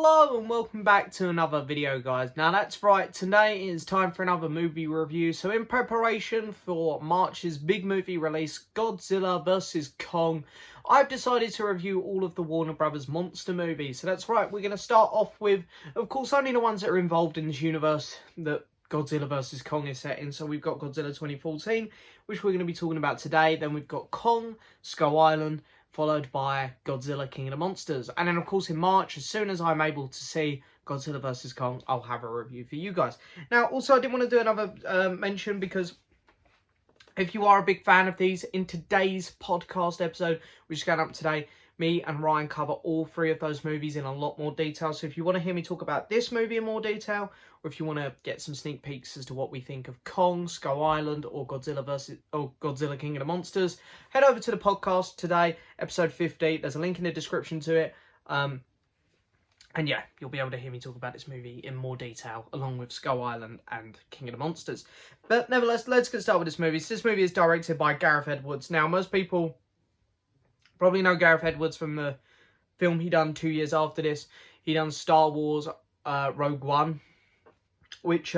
Hello and welcome back to another video, guys. Now that's right, today is time for another movie review. So in preparation for March's big movie release, Godzilla vs. Kong, I've decided to review all of the Warner Brothers monster movies. So that's right, we're going to start off with, of course, only the ones that are involved in this universe that Godzilla vs. Kong is set in. So we've got Godzilla 2014, which we're going to be talking about today. Then we've got Kong, Skull Island, followed by Godzilla King of the Monsters. And then, of course, in March, as soon as I'm able to see Godzilla vs. Kong, I'll have a review for you guys. Now, also, I did want to do another mention because if you are a big fan of these, in today's podcast episode, which is going up today, me and Ryan cover all three of those movies in a lot more detail. So if you want to hear me talk about this movie in more detail, or if you want to get some sneak peeks as to what we think of Kong, Skull Island, or Godzilla King of the Monsters, head over to the podcast today, episode 50. There's a link in the description to it. And yeah, you'll be able to hear me talk about this movie in more detail, along with Skull Island and King of the Monsters. But nevertheless, let's get started with this movie. So this movie is directed by Gareth Edwards. Now, most people probably know Gareth Edwards from the film he done 2 years after this. He done Star Wars Rogue One, which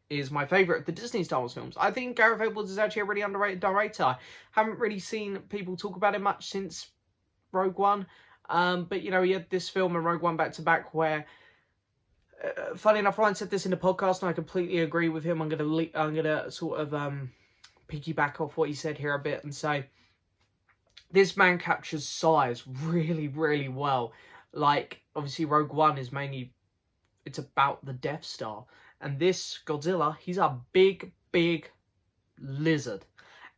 is my favourite of the Disney Star Wars films. I think Gareth Edwards is actually a really underrated director. I haven't really seen people talk about him much since Rogue One. But, you know, he had this film and Rogue One back-to-back where, funny enough, Ryan said this in the podcast and I completely agree with him. I'm gonna sort of piggyback off what he said here a bit and say, this man captures size really, really well. Like, obviously, Rogue One is mainly, it's about the Death Star. And this Godzilla, he's a big, big lizard.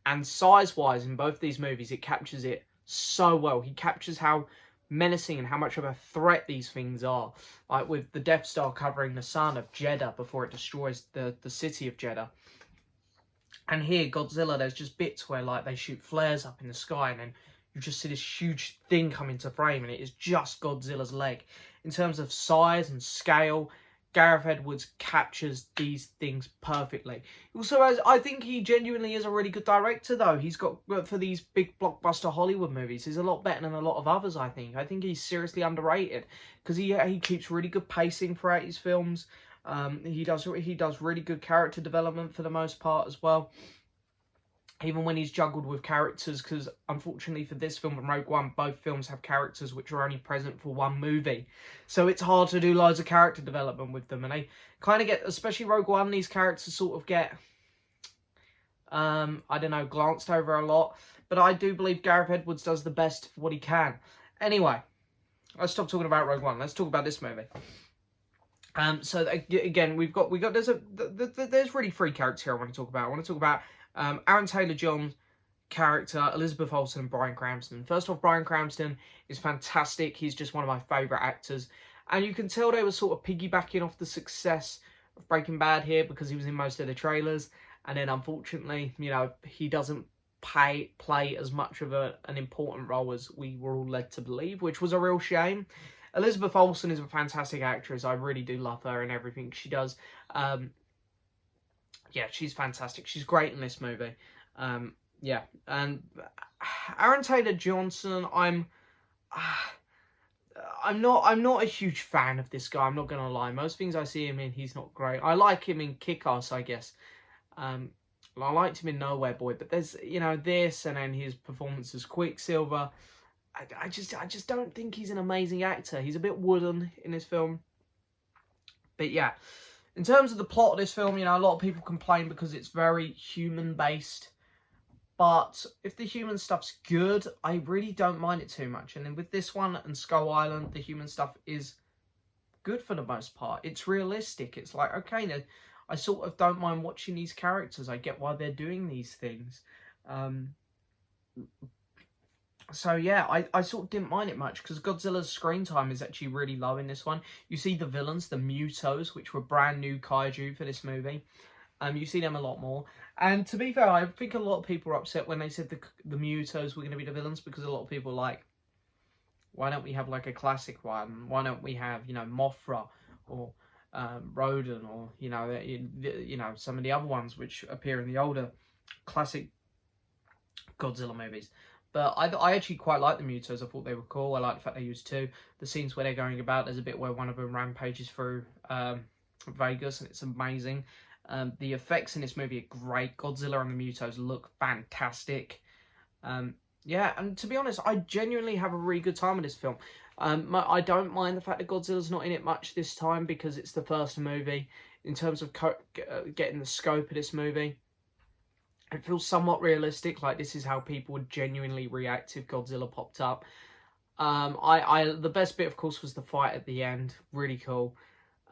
And size-wise, in both these movies, it captures it so well. He captures how menacing and how much of a threat these things are. Like, with the Death Star covering the sun of Jeddah before it destroys the city of Jeddah. And here, Godzilla, there's just bits where, like, they shoot flares up in the sky and then you just see this huge thing come into frame and it is just Godzilla's leg. In terms of size and scale, Gareth Edwards captures these things perfectly. Also, I think he genuinely is a really good director, though. He's got, for these big blockbuster Hollywood movies, he's a lot better than a lot of others, I think. I think he's seriously underrated because he keeps really good pacing throughout his films. He does really good character development for the most part as well. Even when he's juggled with characters, because unfortunately for this film and Rogue One, both films have characters which are only present for one movie. So it's hard to do loads of character development with them. And they kind of get, especially Rogue One, these characters sort of get, I don't know, glanced over a lot. But I do believe Gareth Edwards does the best for what he can. Anyway, let's stop talking about Rogue One. Let's talk about this movie. So again, there's really three characters here I want to talk about. I want to talk about Aaron Taylor-John's character, Elizabeth Olsen, and Bryan Cranston. First off, Bryan Cranston is fantastic. He's just one of my favourite actors. And you can tell they were sort of piggybacking off the success of Breaking Bad here because he was in most of the trailers. And then, unfortunately, you know, he doesn't play as much of an important role as we were all led to believe, which was a real shame. Elizabeth Olsen is a fantastic actress. I really do love her and everything she does. Yeah, she's fantastic. She's great in this movie. Yeah, and Aaron Taylor-Johnson, I'm not a huge fan of this guy. I'm not gonna lie. Most things I see him in, he's not great. I like him in Kick-Ass, I guess. I liked him in Nowhere Boy, but there's, you know, this and then his performance as Quicksilver. I just don't think he's an amazing actor. He's a bit wooden in this film. But yeah. In terms of the plot of this film, you know, a lot of people complain because it's very human-based. But if the human stuff's good, I really don't mind it too much. And then with this one and Skull Island, the human stuff is good for the most part. It's realistic. It's like, okay, now, I sort of don't mind watching these characters. I get why they're doing these things. So yeah, I sort of didn't mind it much because Godzilla's screen time is actually really low in this one. You see the villains, the Mutos, which were brand new kaiju for this movie. You see them a lot more. And to be fair, I think a lot of people were upset when they said the Mutos were going to be the villains because a lot of people were like, why don't we have like a classic one? Why don't we have, you know, Mothra or Rodan or, you know, some of the other ones which appear in the older classic Godzilla movies. But I actually quite like the Mutos. I thought they were cool. I like the fact they used two. The scenes where they're going about, there's a bit where one of them rampages through Vegas, and it's amazing. The effects in this movie are great. Godzilla and the Mutos look fantastic. Yeah, and to be honest, I genuinely have a really good time with this film. I don't mind the fact that Godzilla's not in it much this time because it's the first movie. In terms of getting the scope of this movie, it feels somewhat realistic. Like, this is how people would genuinely react if Godzilla popped up. The best bit, of course, was the fight at the end. Really cool.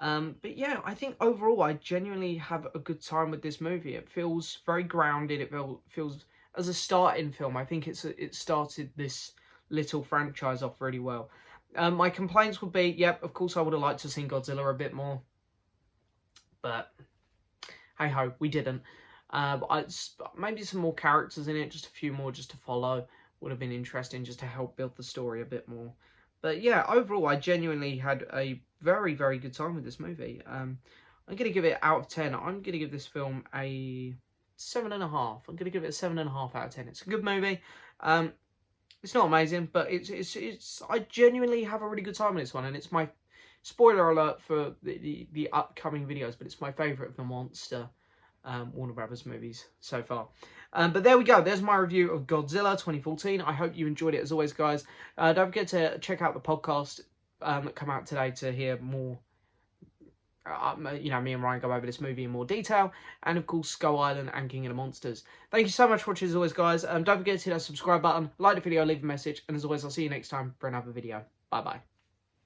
But yeah, I think overall I genuinely have a good time with this movie. It feels very grounded. It feels as a starting film. I think it started this little franchise off really well. My complaints would be, yep, of course I would have liked to have seen Godzilla a bit more. But hey ho, we didn't. Maybe some more characters in it, just a few more just to follow would have been interesting, just to help build the story a bit more. But yeah, overall, I genuinely had a very, very good time with this movie. I'm going to give it out of 10. I'm going to give this film a 7.5. I'm going to give it a 7.5 out of 10. It's a good movie. It's not amazing, but it's. I genuinely have a really good time with this one, and it's my spoiler alert for the upcoming videos, but it's my favourite of the monster Warner Brothers movies so far. But there we go. There's my review of Godzilla 2014. I hope you enjoyed it as always, guys. Don't forget to check out the podcast that come out today to hear more. Me and Ryan go over this movie in more detail, and of course Skull Island and King of the Monsters. Thank you so much for watching as always, guys. Don't forget to hit that subscribe button, like the video, leave a message, and as always, I'll see you next time for another video. Bye bye.